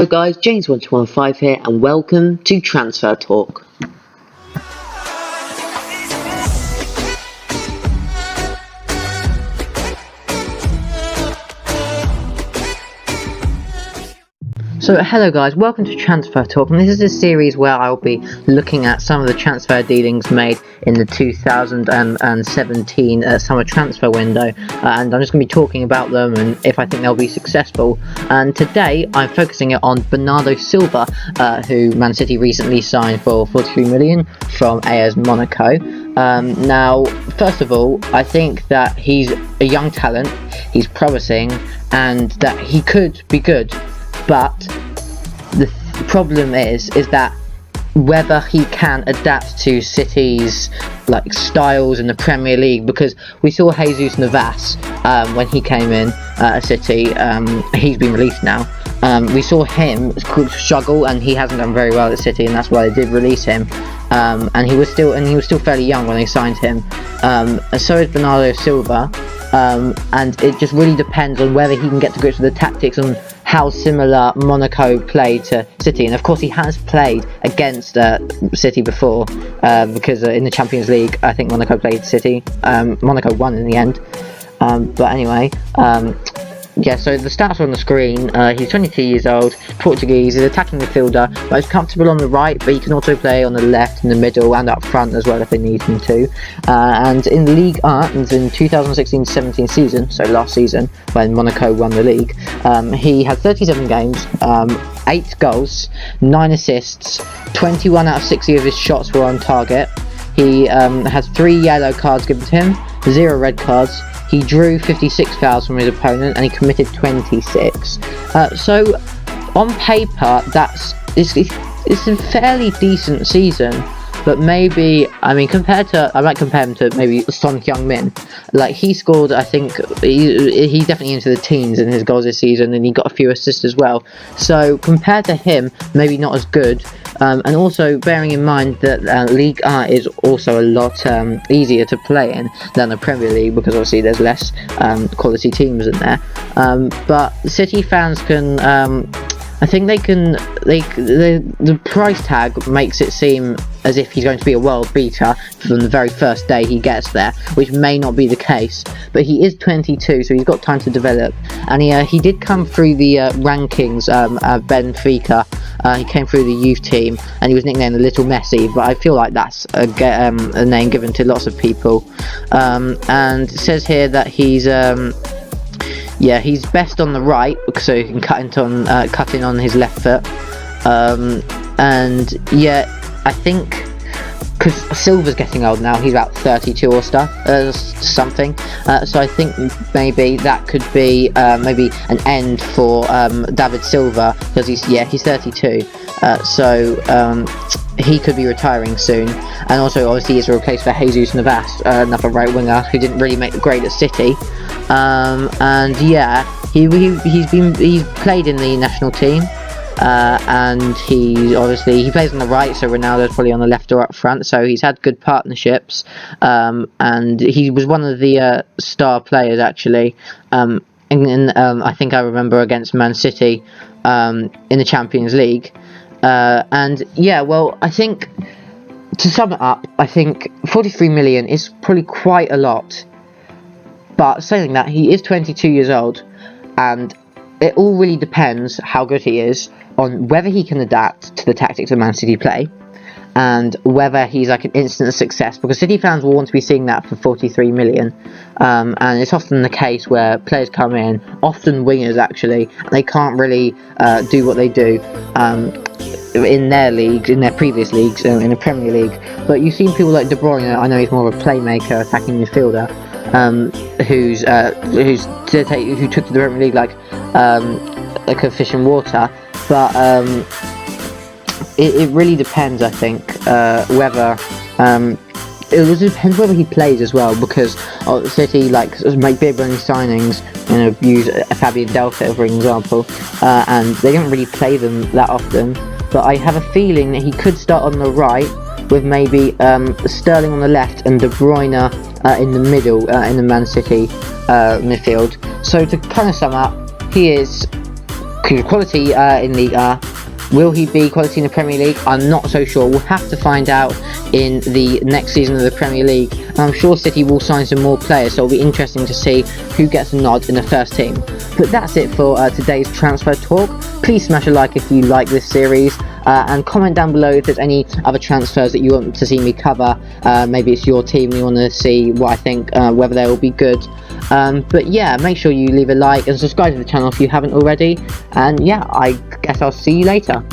So guys, James1215 here and welcome to Transfer Talk. So hello guys, welcome to Transfer Talk, and this is a series where I'll be looking at some of the transfer dealings made in the 2017 summer transfer window, and I'm just going to be talking about them and if I think they'll be successful. And today I'm focusing it on Bernardo Silva, who Man City recently signed for 43 million from AS Monaco. Now, first of all, I think that he's a young talent, he's promising, and that he could be good. But the problem is that whether he can adapt to City's styles in the Premier League, because we saw Jesus Navas when he came in at City. He's been released now. We saw him struggle, and he hasn't done very well at City, and that's why they did release him. And he was still fairly young when they signed him. So is Bernardo Silva. And it just really depends on whether he can get to grips with the tactics and how similar Monaco played to City. And of course he has played against City before, because in the Champions League I think Monaco played City. Monaco won in the end, but anyway, yeah, so the stats are on the screen. He's 22 years old, Portuguese, he's attacking midfielder, but he's comfortable on the right, but he can also play on the left, in the middle, and up front as well if they need him to. And in Ligue 1, in 2016-17 season, so last season, when Monaco won the league, he had 37 games, 8 goals, 9 assists, 21 out of 60 of his shots were on target. He has 3 yellow cards given to him, 0 red cards. He drew 56 fouls from his opponent and he committed 26. So on paper, it's a fairly decent season. But maybe, I might compare him to maybe Sonic Young-min. He scored, I think, he's definitely into the teens in his goals this season, and he got a few assists as well. So compared to him, maybe not as good. And also bearing in mind that Ligue 1 is also a lot easier to play in than the Premier League, because obviously there's less quality teams in there. But City fans can, I think the price tag makes it seem as if he's going to be a world beater from the very first day he gets there, which may not be the case. But he is 22, so he's got time to develop. And he did come through the rankings, Benfica. He came through the youth team, and he was nicknamed the Little Messi, but I feel like that's a name given to lots of people. And it says here that he's best on the right, so he can cut in on his left foot. And yeah, I think because Silva's getting old now, he's about 32 or something. So I think maybe that could be maybe an end for David Silva, because he's 32. So he could be retiring soon, and also obviously he's a replace for Jesus Navas, another right winger who didn't really make the grade at City. And yeah, he's played in the national team. And he plays on the right, so Ronaldo's probably on the left or up front, so he's had good partnerships, and he was one of the star players actually, I think I remember against Man City in the Champions League. And yeah, well, I think to sum it up, I think 43 million is probably quite a lot, but saying that, he is 22 years old, and it all really depends how good he is on whether he can adapt to the tactics of Man City play, and whether he's an instant success, because City fans will want to be seeing that for 43 million. And it's often the case where players come in, often wingers actually, and they can't really do what they do in their leagues, in their previous leagues, in the Premier League. But you've seen people like De Bruyne. I know he's more of a playmaker, attacking midfielder, who took to the Premier League like a fish in water. But it really depends, I think, whether it also depends whether he plays as well, because City make big running signings, use Fabian Delphi for example, and they don't really play them that often. But I have a feeling that he could start on the right with maybe Sterling on the left and De Bruyne in the middle in the Man City midfield. So to kind of sum up, he is quality in League A. Will he be quality in the Premier League? I'm not so sure. We'll have to find out in the next season of the Premier League. And I'm sure City will sign some more players, so it'll be interesting to see who gets a nod in the first team. But that's it for today's transfer talk. Please smash a like if you like this series. And comment down below if there's any other transfers that you want to see me cover. Maybe it's your team and you want to see what I think, whether they will be good. But yeah, make sure you leave a like and subscribe to the channel if you haven't already. And yeah, I guess I'll see you later.